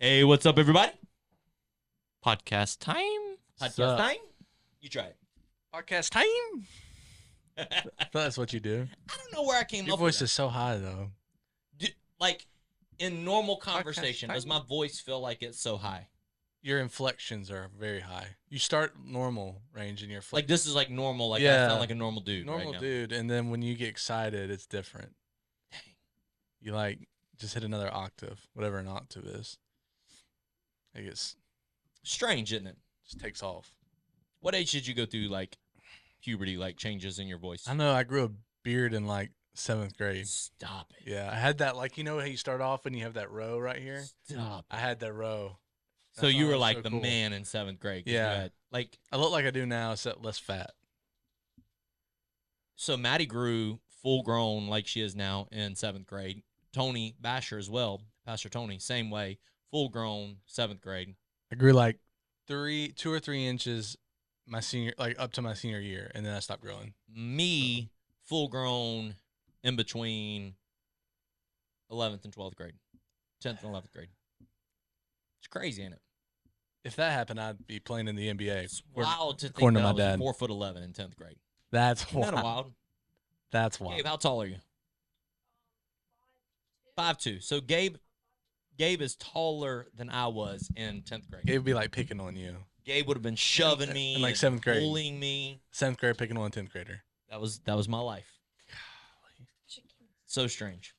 Hey, what's up, everybody? Podcast time? Podcast time? You try it. Podcast time? I thought that's what you do. I don't know where I came Your up voice with that. is so high, though. Like, in normal conversation, time? does my voice feel like it's so high? Your inflections are very high. You start normal range in your Like, this is like normal. Like, I Yeah. sound like a normal dude normal right now. dude, and then when you get excited, it's different. Dang. You like just hit another octave, whatever an octave is. It gets Strange, isn't it? just takes off. What age did you go through, like, puberty, like, changes in your voice? I know I grew a beard in like 7th grade. Stop it. Yeah, I had that, like, you know how you start off and you have that row right here? Stop. I had that row. So you were like so the cool. man in 7th grade. 'Cause Yeah. you had, like, I look like I do now, except less fat. so Maddie grew full grown like she is now in 7th grade. Tony Basher as well, Pastor Tony, same way, full grown 7th grade. I grew like 2 or 3 inches my senior, like up to my senior year, and then I stopped growing. Me, full grown in between 11th and 12th grade, 10th and 11th grade. It's crazy, ain't it? If that happened, I'd be playing in the NBA. It's wild to think according to that my I was dad. 4'11" in 10th grade. That's Isn't that wild. wild? That's wild. Gabe, how tall are you? 5'2". So Gabe is taller than I was in 10th grade. Gabe would be like picking on you. Gabe would have been shoving me in like and 7th grade. bullying me. 7th grade picking on a 10th grader. That was my life. So strange.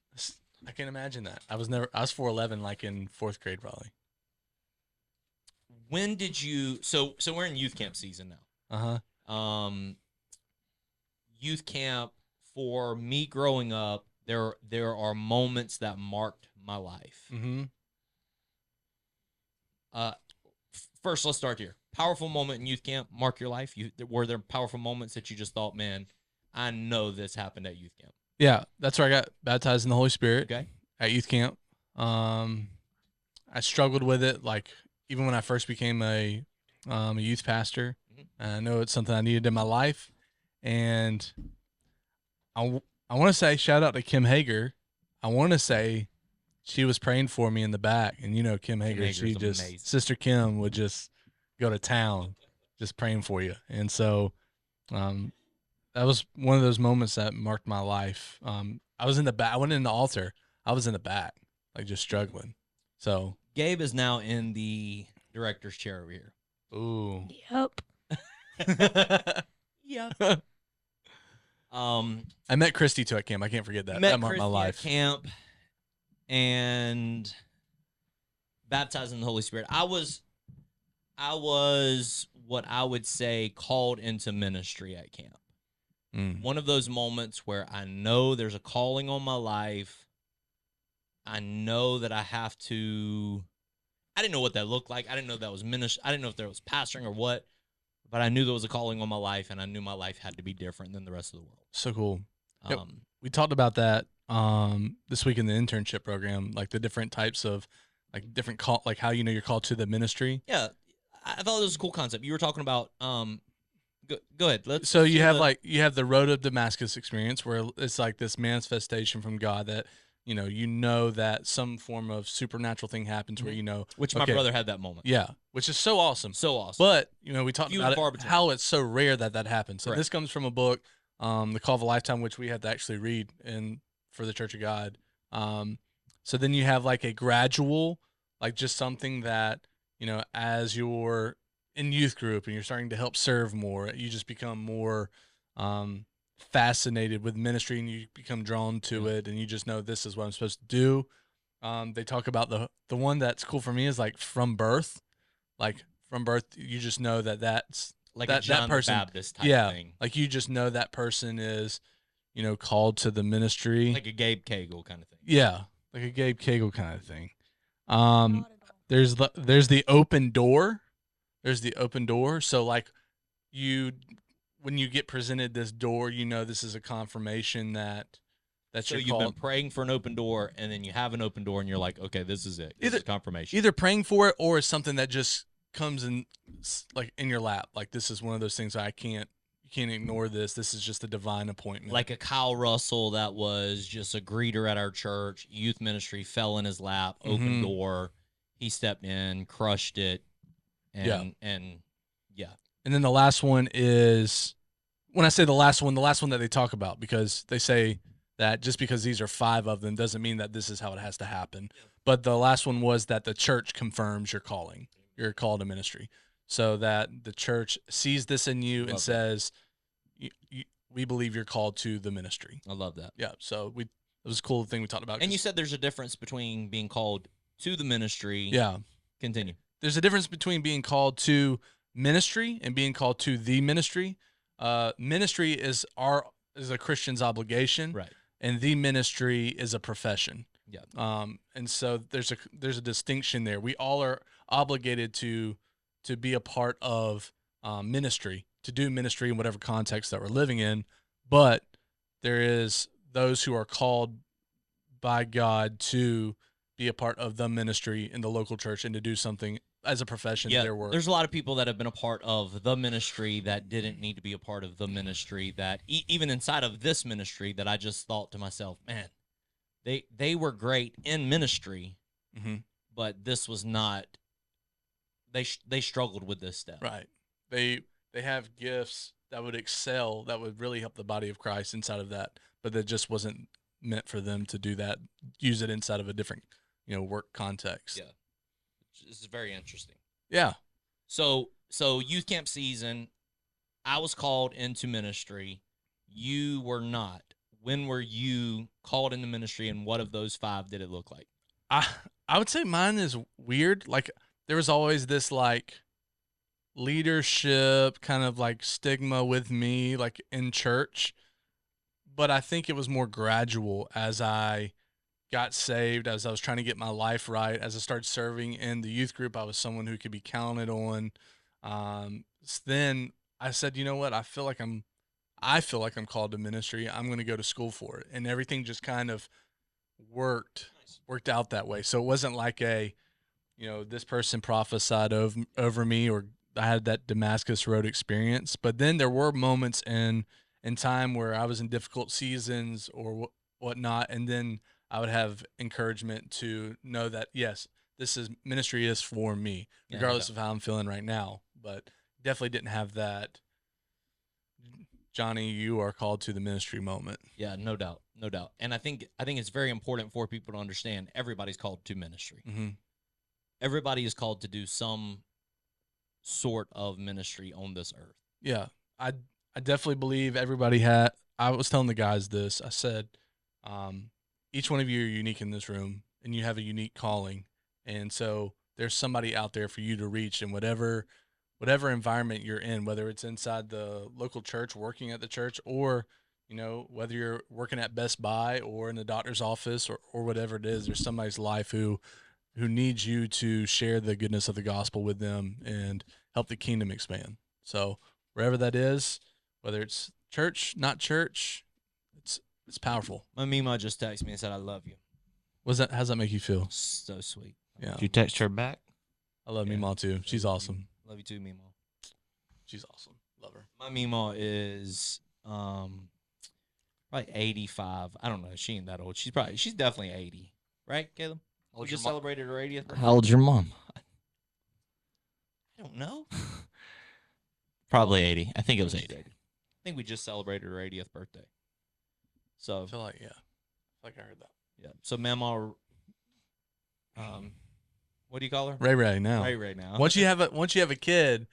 I can't imagine that. I was 4'11", like in 4th grade probably. When did you? So we're in youth camp season now. Youth camp for me growing up, there are moments that marked my life. Mm-hmm. First, let's start here. Powerful moment in youth camp, mark your life. Were there powerful moments that you just thought, man, I know this happened at youth camp? Yeah, that's where I got baptized in the Holy Spirit. Okay. At youth camp. I struggled with it, like even when I first became a youth pastor. I know it's something I needed in my life, and I want to say shout out to Kim Hager. I want to say she was praying for me in the back, and you know Kim Hager, she just amazing. Sister Kim would just go to town, just praying for you, and so that was one of those moments that marked my life. I was in the back. I wasn't in the altar. I was in the back, like just struggling. So Gabe is now in the director's chair over here. ooh. Yep. Yeah. I met Christy too at camp. I can't forget that. Met That marked my Christy at life. camp and baptized in the Holy Spirit. I was what I would say called into ministry at camp. One of those moments where I know there's a calling on my life. I know that I have to. I didn't know what that looked like. I didn't know that was ministry. I didn't know if there was pastoring or what, but I knew there was a calling on my life, and I knew my life had to be different than the rest of the world. So cool. Yep. We talked about that this week in the internship program, like the different types of like different call, like how you know you're called to the ministry. Yeah, I thought this was a cool concept. You were talking about Go ahead. So you have you have the road of Damascus experience where it's like this manifestation from God that you know that some form of supernatural thing happens where which my brother had that moment. Yeah, which is so awesome. So awesome. But we talked Few about and far between. how it's so rare that happens. So Correct. this comes from a book, The Call of a Lifetime, which we had to actually read for the Church of God. So then you have like a gradual, like just something that as you're in youth group and you're starting to help serve more, you just become more fascinated with ministry and you become drawn to it, and you just know this is what I'm supposed to do. They talk about the one that's cool for me is like from birth, you just know that's like that a John person, the Baptist type thing. Like you just know that person is called to the ministry, Like a Gabe Cagle kind of thing. Yeah, like a Gabe Cagle kind of thing. There's the open door. There's the open door. So like when you get presented this door, this is a confirmation that So you're you've been praying for an open door, and then you have an open door, and you're like, okay, this is it. This is confirmation. Either praying for it or it's something that just comes in like in your lap. Like this is one of those things you can't ignore this. This is just a divine appointment. Like a Kyle Russell that was just a greeter at our church, youth ministry, fell in his lap, open door. he stepped in, crushed it, and yeah. And then the last one is, when I say the last one that they talk about, because they say that just because these are 5 of them doesn't mean that this is how it has to happen. Yeah. But the last one was that the church confirms your calling, your call to ministry, so that the church sees this in you and says, we believe you're called to the ministry. I love that. Yeah. So it was a cool thing we talked about. And you said there's a difference between being called to the ministry. Yeah. Continue. There's a difference between being called to ministry and being called to the ministry. Ministry is a Christian's obligation, right? And the ministry is a profession. Yeah. And so there's a distinction there. We all are obligated to be a part of ministry, to do ministry in whatever context that we're living in. But there is those who are called by God to be a part of the ministry in the local church and to do something as a profession. Yeah, their work. There's a lot of people that have been a part of the ministry that didn't need to be a part of the ministry, that even inside of this ministry, that I just thought to myself, man, they were great in ministry, but this was not. They struggled with this stuff. Right. They have gifts that would excel, that would really help the body of Christ inside of that, but that just wasn't meant for them to do that. Use it inside of a different, work context. Yeah. This is very interesting. Yeah. So youth camp season, I was called into ministry. You were not. When were you called into ministry, and what of those 5 did it look like? I would say mine is weird. Like, there was always this like leadership kind of like stigma with me, like in church, but I think it was more gradual as I got saved, as I was trying to get my life right, as I started serving in the youth group. I was someone who could be counted on. Then I said, you know what? I feel like I'm called to ministry. I'm going to go to school for it. And everything just kind of worked out that way. So it wasn't like this person prophesied over me, or I had that Damascus Road experience. But then there were moments in time where I was in difficult seasons or whatnot. And then I would have encouragement to know that, yes, ministry is for me, regardless of how I'm feeling right now. But definitely didn't have that, Johnny, you are called to the ministry moment. Yeah, no doubt. And I think it's very important for people to understand everybody's called to ministry. Mm-hmm. Everybody is called to do some sort of ministry on this earth. Yeah, I definitely believe everybody had. I was telling the guys this. I said, each one of you are unique in this room, and you have a unique calling. And so there's somebody out there for you to reach in whatever environment you're in, whether it's inside the local church, working at the church, or, whether you're working at Best Buy or in the doctor's office or whatever it is. There's somebody's life who needs you to share the goodness of the gospel with them and help the kingdom expand. So wherever that is, whether it's church, not church, it's powerful. My Mima just texted me and said, I love you. How's that make you feel? So sweet. Yeah. Did you text her back? I love Mima too. She's awesome. Love you too, Mima. She's awesome. Love her. My Mima is probably 85. I don't know. She ain't that old. She's definitely 80. Right, Caleb? We just celebrated her 80th birthday. How old's your mom? I don't know. Probably 80. I think it was 80. I think we just celebrated her 80th birthday. So I feel like, yeah. I heard that. Yeah. So Mama, what do you call her? Ray now. Ray now. Once you have a kid,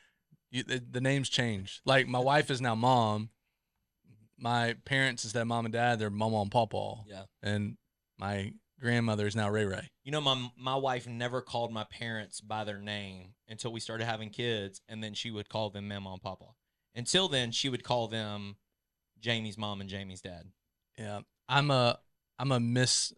the names change. Like, my wife is now Mom. My parents, instead of Mom and Dad, they're Mama and Pawpaw. Yeah. And my grandmother is now Ray. My wife never called my parents by their name until we started having kids, and then she would call them Mama and Pawpaw. Until then, she would call them Jamie's mom and Jamie's dad. Yeah. I'm a Mr.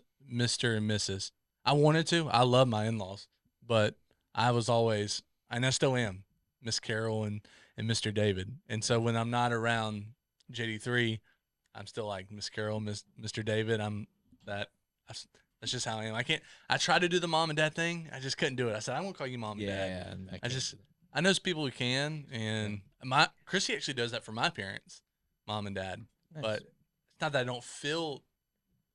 and Mrs. I wanted to. I love my in-laws, but I was always, and I still am, Miss Carol and Mr. David. And so when I'm not around JD3, I'm still like Miss Carol, Mr. David. That's just how I am. I tried to do the mom and dad thing. I just couldn't do it. I said, I won't call you mom and dad. I know people who can, and Chrissy actually does that for my parents, mom and dad. Nice. But it's not that I don't feel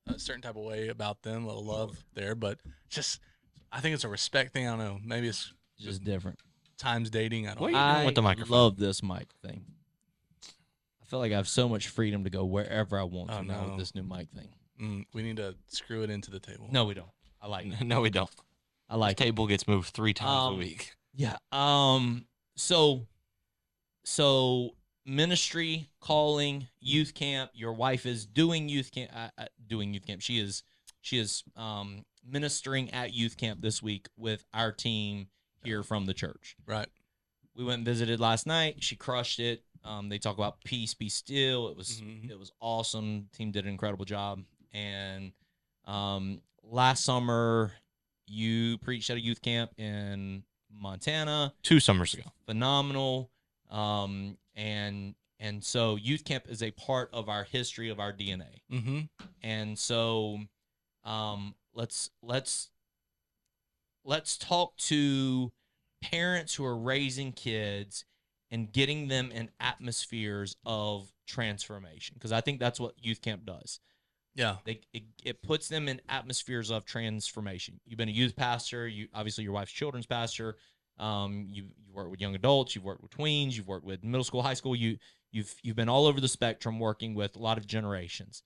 a certain type of way about them, a little love there, but just I think it's a respect thing. I don't know. Maybe it's Just different. times dating. I don't What know. are you doing I with the microphone? love this mic thing. I feel like I have so much freedom to go wherever I want to now with this new mic thing. We need to screw it into the table. No, we don't. I like it. No, we don't. I like the table gets moved 3 times a week. Yeah. So ministry, calling, youth camp. Your wife is doing youth camp. Doing youth camp. She is ministering at youth camp this week with our team here from the church. Right. We went and visited last night. She crushed it. They talk about peace, be still. It was awesome. Team did an incredible job. And last summer, you preached at a youth camp in Montana 2 summers ago. phenomenal. And so youth camp is a part of our history, of our DNA. Mm-hmm. And so let's talk to parents who are raising kids and getting them in atmospheres of transformation, because I think that's what youth camp does. Yeah. It puts them in atmospheres of transformation. You've been a youth pastor. You obviously your wife's children's pastor. You work with young adults. You've worked with tweens. You've worked with middle school, high school. You've been all over the spectrum, working with a lot of generations.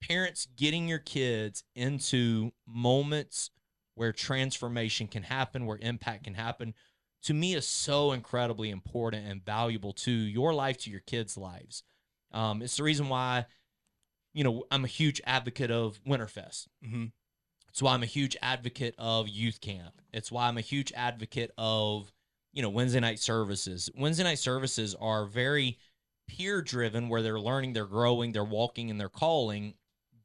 Parents, getting your kids into moments where transformation can happen, where impact can happen, to me is so incredibly important and valuable to your life, to your kids' lives. It's the reason why, I'm a huge advocate of Winterfest. Mm-hmm. It's why I'm a huge advocate of youth camp. It's why I'm a huge advocate of, Wednesday night services. Wednesday night services are very peer driven, where they're learning, they're growing, they're walking in their calling.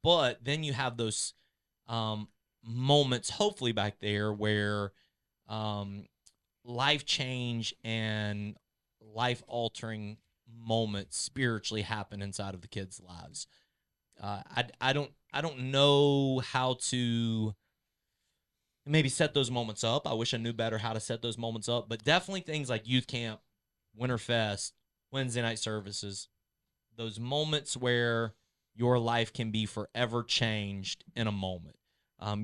But then you have those moments, hopefully back there, where life change and life altering moments spiritually happen inside of the kids' lives. I don't know how to maybe set those moments up. I wish I knew better how to set those moments up, but definitely things like youth camp, Winterfest, Wednesday night services, those moments where your life can be forever changed in a moment.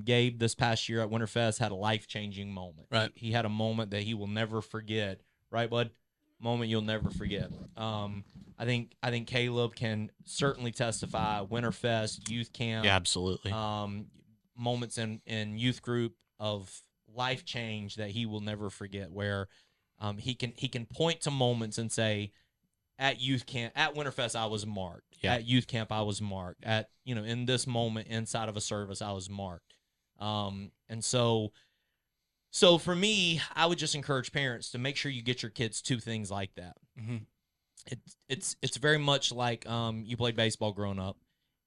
Gabe, this past year at Winterfest, had a life-changing moment. Right. He had a moment that he will never forget. Right, bud? Moment you'll never forget. I think Caleb can certainly testify. Winterfest, youth camp, Yeah, absolutely. moments in youth group of life change that he will never forget, where he can point to moments and say, at youth camp, at Winterfest, I was marked. Yeah. At youth camp, I was marked. At in this moment inside of a service, I was marked. And so for me, I would just encourage parents to make sure you get your kids to things like that. Mm-hmm. It's very much like you played baseball growing up,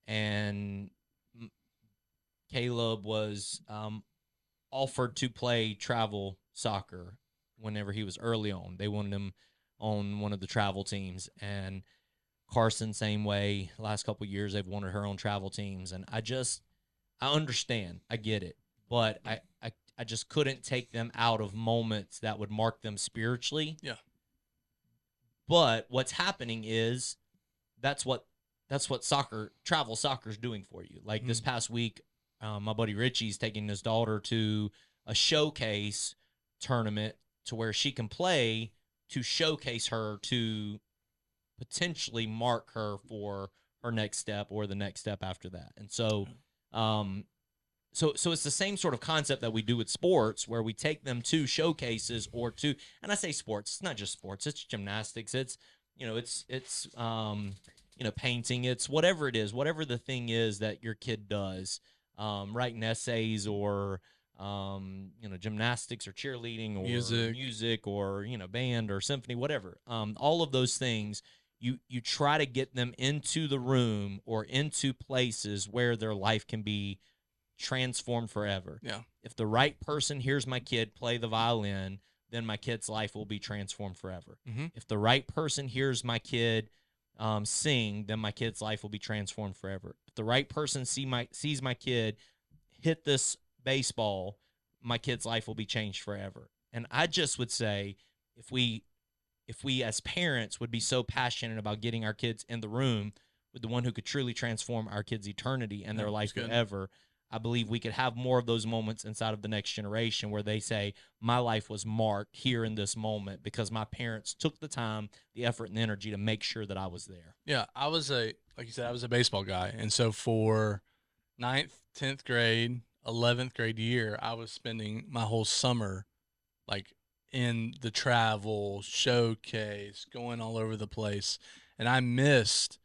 and Caleb was offered to play travel soccer whenever he was early on. They wanted him on one of the travel teams, and Carson, same way. Last couple of years, they've wanted her on travel teams, and I understand, I get it, but I just couldn't take them out of moments that would mark them spiritually. Yeah. But what's happening is that's what travel soccer is doing for you. Like this past week, my buddy Richie's taking his daughter to a showcase tournament to where she can play, to showcase her, to potentially mark her for her next step or the next step after that. And so, so it's the same sort of concept that we do with sports, where we take them to showcases or to, and I say sports, it's not just sports, it's gymnastics, it's, it's painting, it's whatever it is, whatever the thing is that your kid does, writing essays or, gymnastics or cheerleading or music or, band or symphony, whatever. All of those things, you try to get them into the room or into places where their life can be transformed forever. Yeah. If the right person hears my kid play the violin, then my kid's life will be transformed forever. Mm-hmm. If the right person hears my kid sing, then my kid's life will be transformed forever. If the right person sees my kid hit this baseball, my kid's life will be changed forever. And I just would say, if we as parents would be so passionate about getting our kids in the room with the one who could truly transform our kids' eternity and their life forever, I believe we could have more of those moments inside of the next generation where they say, my life was marked here in this moment because my parents took the time, the effort, and the energy to make sure that I was there. Yeah, like you said, I was a baseball guy. And so for ninth, 10th grade, 11th grade year, I was spending my whole summer like in the travel, showcase, going all over the place. And I missed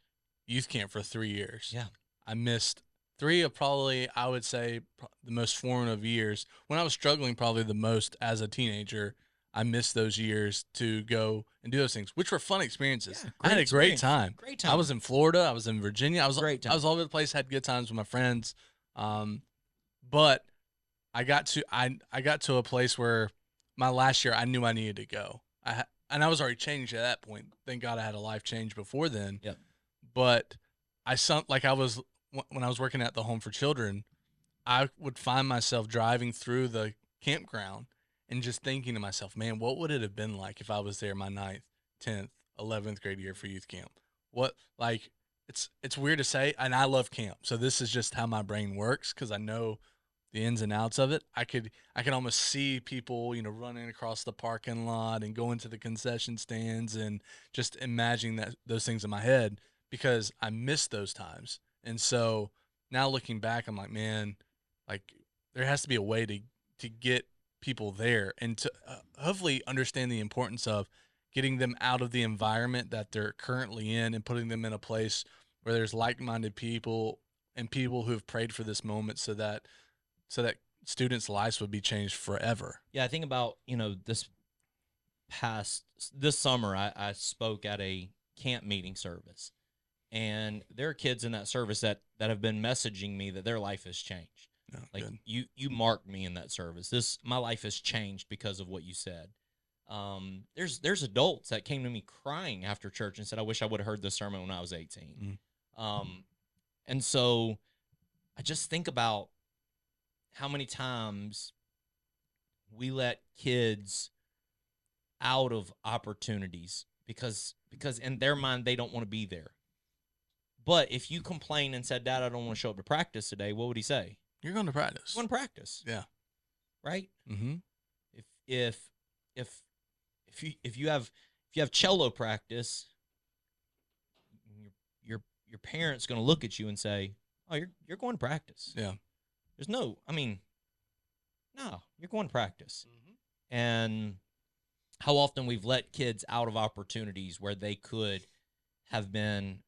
youth camp for 3 years. Yeah. I missed 3 of probably, I would say, the most formative years. When I was struggling probably the most as a teenager, I missed those years to go and do those things, which were fun experiences. Yeah, I had a great experience. time. Great time. I was in Florida. I was in Virginia. I was all over the place, had good times with my friends. But I got to a place where my last year I knew I needed to go. And I was already changed at that point. Thank God I had a life change before then. Yep. But when I was working at the home for children, I would find myself driving through the campground and just thinking to myself, man, what would it have been like if I was there my 9th, 10th, 11th grade year for youth camp? It's weird to say, and I love camp. So this is just how my brain works because I know the ins and outs of it. I could almost see people, running across the parking lot and going to the concession stands and just imagining those things in my head because I missed those times. And so now looking back, I'm like, man, like there has to be a way to get people there and to hopefully understand the importance of getting them out of the environment that they're currently in and putting them in a place where there's like-minded people and people who have prayed for this moment so that students' lives would be changed forever. Yeah, I think about, this summer I spoke at a camp meeting service. And there are kids in that service that have been messaging me that their life has changed. Oh, like good. you marked me in that service. My life has changed because of what you said. There's adults that came to me crying after church and said, I wish I would have heard this sermon when I was 18. And so I just think about how many times we let kids out of opportunities because in their mind they don't want to be there. But if you complain and said, Dad, I don't want to show up to practice today, what would he say? You're going to practice. You're going to practice. Yeah. Right? Mm-hmm. If you have cello practice, your parents going to look at you and say, "Oh, you're going to practice." Yeah. No, you're going to practice. Mm-hmm. And how often we've let kids out of opportunities where they could have been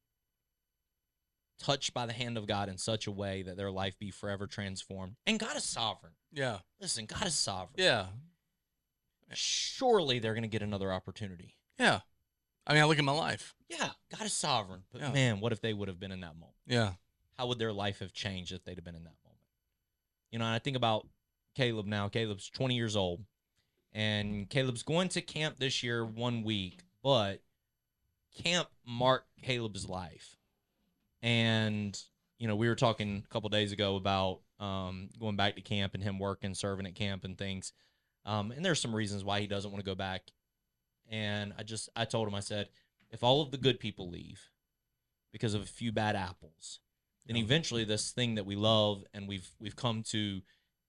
touched by the hand of God in such a way that their life be forever transformed. And God is sovereign. Yeah. Listen, God is sovereign. Yeah. Surely they're going to get another opportunity. Yeah. I mean, I look at my life. Yeah, God is sovereign. But yeah. Man, what if they would have been in that moment? Yeah. How would their life have changed if they'd have been in that moment? And I think about Caleb now. Caleb's 20 years old. And Caleb's going to camp this year 1 week. But camp marked Caleb's life. And, we were talking a couple days ago about going back to camp and him working, serving at camp and things. And there's some reasons why he doesn't want to go back. And I told him, I said, if all of the good people leave because of a few bad apples, then eventually this thing that we love and we've come to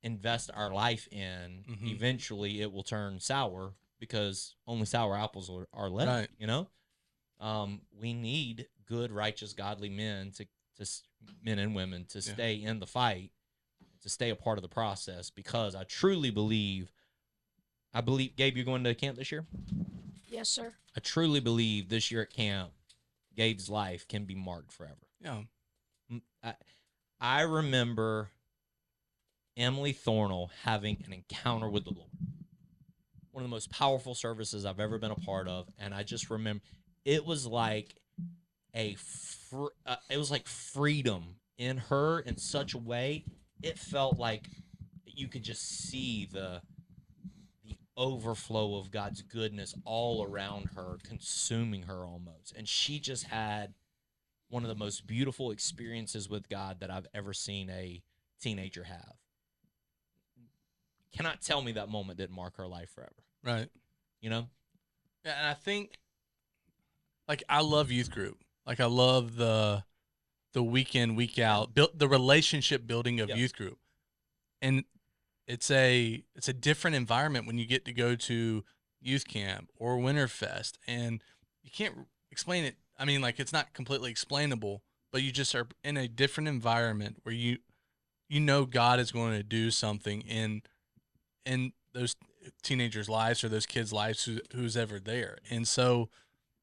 invest our life in, eventually it will turn sour because only sour apples are left, right. We need good, righteous, godly men to men and women to stay in the fight, to stay a part of the process, because I truly believe, Gabe, you're going to camp this year? Yes, sir. I truly believe this year at camp, Gabe's life can be marked forever. Yeah. I remember Emily Thornell having an encounter with the Lord. One of the most powerful services I've ever been a part of, and I just remember it was like it was like freedom in her in such a way. It felt like you could just see the overflow of God's goodness all around her, consuming her almost. And she just had one of the most beautiful experiences with God that I've ever seen a teenager have. Cannot tell me that moment didn't mark her life forever. Right. Yeah, and I think, I love youth group. I love the the week in, week out, built the relationship building of Yeah. youth group. And it's a different environment when you get to go to youth camp or Winterfest, and you can't explain it. I mean, like, it's not completely explainable, but you just are in a different environment where you know God is going to do something in those teenagers' lives or those kids' lives who's ever there. And so,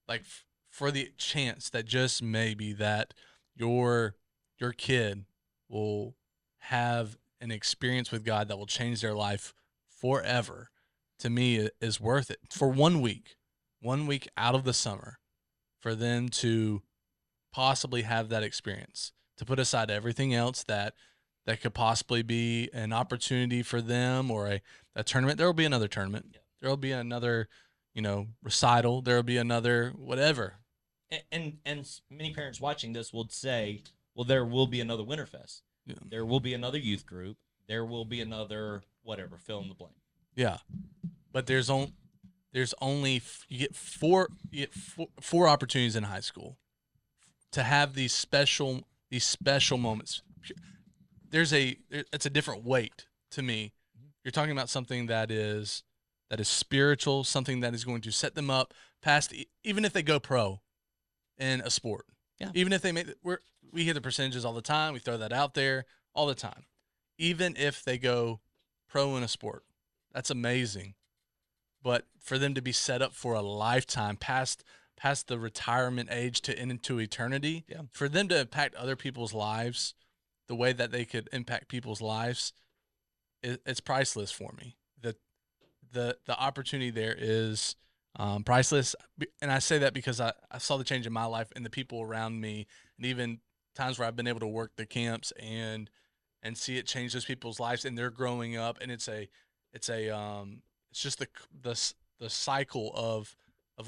like, for the chance that just maybe that your kid will have an experience with God that will change their life forever, to me is worth it. For 1 week, 1 week out of the summer, for them to possibly have that experience, to put aside everything else that could possibly be an opportunity for them, or a tournament. There will be another tournament. Yeah. There will be another, recital. There will be another whatever. And many parents watching this would say, well, there will be another Winterfest. Yeah. There will be another youth group. There will be another whatever, fill in the blank. Yeah. But there's only you get four opportunities in high school to have these special moments. It's a different weight to me. You're talking about something that is spiritual, something that is going to set them up past, even if they go pro in a sport. Yeah. Even if they we hear the percentages all the time. We throw that out there all the time. Even if they go pro in a sport, that's amazing. But for them to be set up for a lifetime past the retirement age to into eternity, yeah. For them to impact other people's lives the way that they could impact people's lives, it's priceless for me. The opportunity there is priceless. And I say that because I saw the change in my life and the people around me, and even times where I've been able to work the camps and see it change those people's lives, and they're growing up, and it's just the cycle of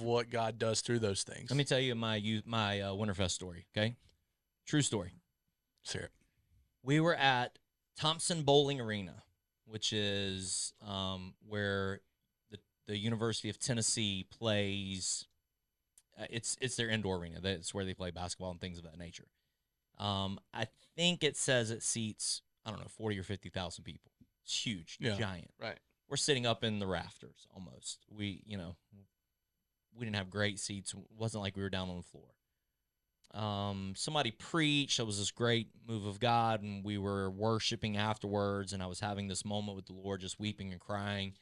what God does through those things. Let me tell you my Winterfest story, okay? True story. Let's hear it. We were at Thompson Bowling Arena, which is where the University of Tennessee plays. It's their indoor arena. That's where they play basketball and things of that nature. I think it says it seats, 40 or 50,000 people. It's huge, giant. Right. We're sitting up in the rafters almost. We didn't have great seats. It wasn't like we were down on the floor. Somebody preached. It was this great move of God, and we were worshiping afterwards, and I was having this moment with the Lord, just weeping and crying.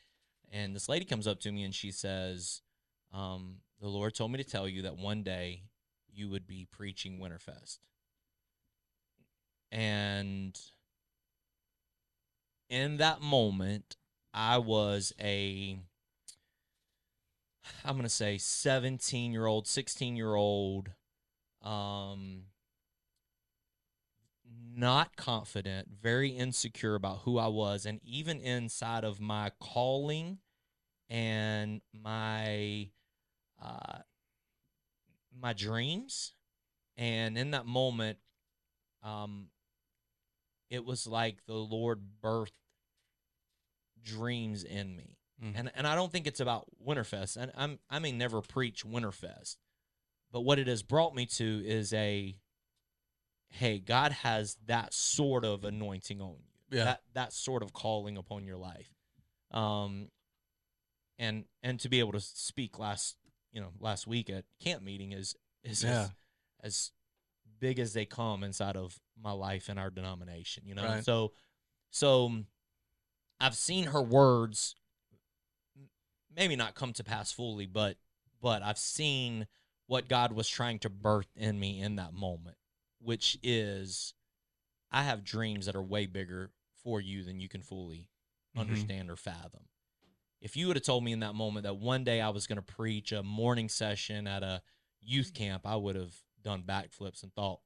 And this lady comes up to me, and she says, the Lord told me to tell you that one day you would be preaching Winterfest. And in that moment, I was I'm going to say 17-year-old, 16-year-old, not confident, very insecure about who I was, and even inside of my calling and my dreams. And in that moment, it was like the Lord birthed dreams in me. Mm-hmm. And I don't think it's about Winterfest. And I may never preach Winterfest, but what it has brought me to is hey, God has that sort of anointing on you. Yeah. That sort of calling upon your life. And to be able to speak last week at camp meeting is as big as they come inside of my life and our denomination, Right. So I've seen her words maybe not come to pass fully, but I've seen what God was trying to birth in me in that moment, which is I have dreams that are way bigger for you than you can fully understand or fathom. If you would have told me in that moment that one day I was going to preach a morning session at a youth camp, I would have done backflips and thought,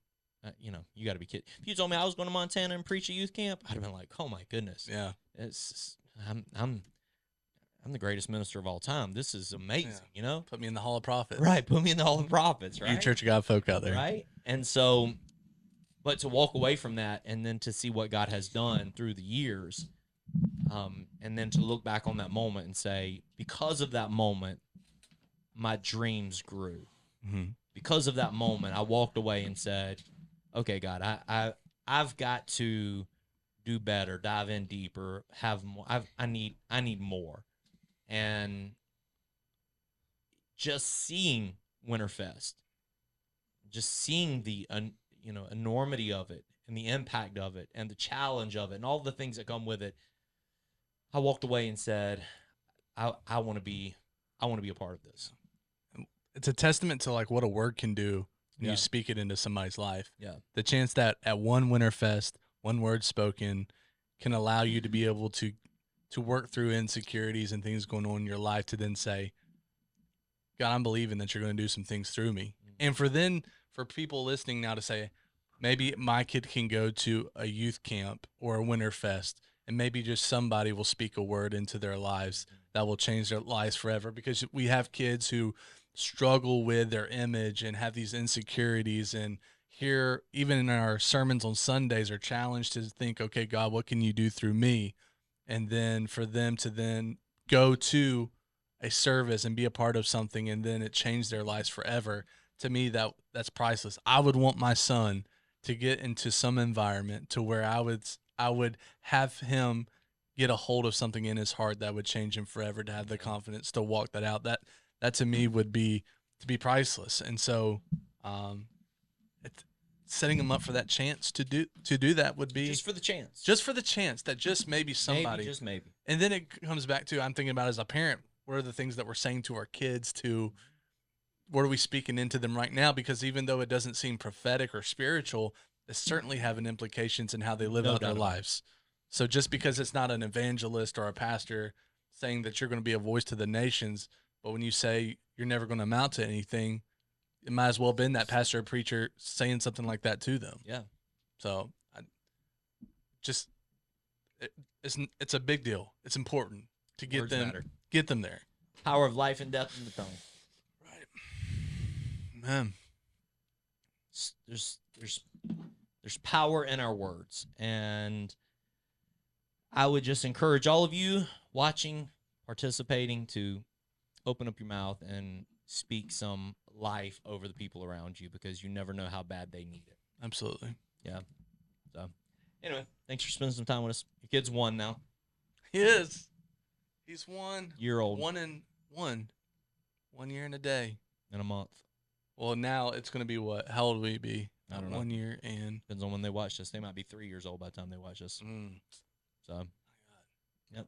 you got to be kidding. If you told me I was going to Montana and preach a youth camp, I'd have been like, oh my goodness. Yeah. I'm the greatest minister of all time. This is amazing, Put me in the Hall of Prophets. Right, put me in the Hall of Prophets, right? You Church of God folk out there. Right? And so, but to walk away from that and then to see what God has done through the years, and then to look back on that moment and say, because of that moment, my dreams grew. Mm-hmm. Because of that moment, I walked away and said, okay, God, I've got to do better, dive in deeper, have more. I need more. And just seeing Winterfest, just seeing the enormity of it and the impact of it and the challenge of it and all the things that come with it, I walked away and said, I want to be a part of this. It's a testament to like what a word can do when you speak it into somebody's life. Yeah. The chance that at one Winterfest, one word spoken can allow you to be able to work through insecurities and things going on in your life to then say, God, I'm believing that you're going to do some things through me. Mm-hmm. And for people listening now to say, maybe my kid can go to a youth camp or a Winterfest, and maybe just somebody will speak a word into their lives that will change their lives forever. Because we have kids who struggle with their image and have these insecurities, and here, even in our sermons on Sundays, are challenged to think, okay, God, what can you do through me? And then for them to then go to a service and be a part of something, and then it changed their lives forever. To me, that's priceless. I would want my son to get into some environment to where I would have him get a hold of something in his heart that would change him forever, to have the confidence to walk that out. That to me would be priceless. And so setting him up for that chance to do that would be just for the chance that just maybe somebody, just maybe. And then it comes back to, I'm thinking about as a parent, what are the things that we're saying to our kids, what are we speaking into them right now? Because even though it doesn't seem prophetic or spiritual, it's certainly having implications in how they live out their lives. So just because it's not an evangelist or a pastor saying that you're going to be a voice to the nations, but when you say you're never going to amount to anything, it might as well have been that pastor or preacher saying something like that to them. Yeah. So it's a big deal. It's important to get them there. Power of life and death in the tongue. Right. Man. There's power in our words, and I would just encourage all of you watching, participating, to open up your mouth and speak some life over the people around you, because you never know how bad they need it. Absolutely. Yeah. So anyway, thanks for spending some time with us. Your kid's 1 now. He is. He's 1 year old. 1 year and a day. In a month. Well, now it's going to be what? How old will he be? I don't know. 1 year and... Depends on when they watch this. They might be 3 years old by the time they watch this. So, yep.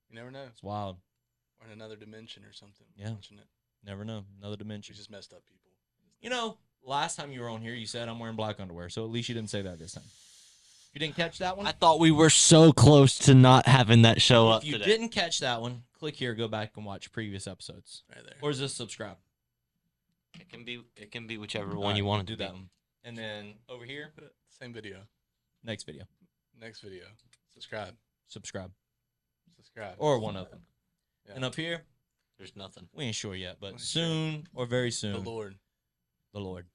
You never know. It's wild. Or in another dimension or something. Yeah. Never know. Another dimension. We just messed up people. You know, last time you were on here, you said I'm wearing black underwear, so at least you didn't say that this time. You didn't catch that one? I thought we were so close to not having that show up today. If you didn't catch that one, click here, go back and watch previous episodes. Right there. Or is this subscribe? It can be whichever one you want to do that one. And then over here, same video. Next video. Subscribe. Or one of them. Yeah. And up here, there's nothing. We ain't sure yet, but soon or very soon. The Lord.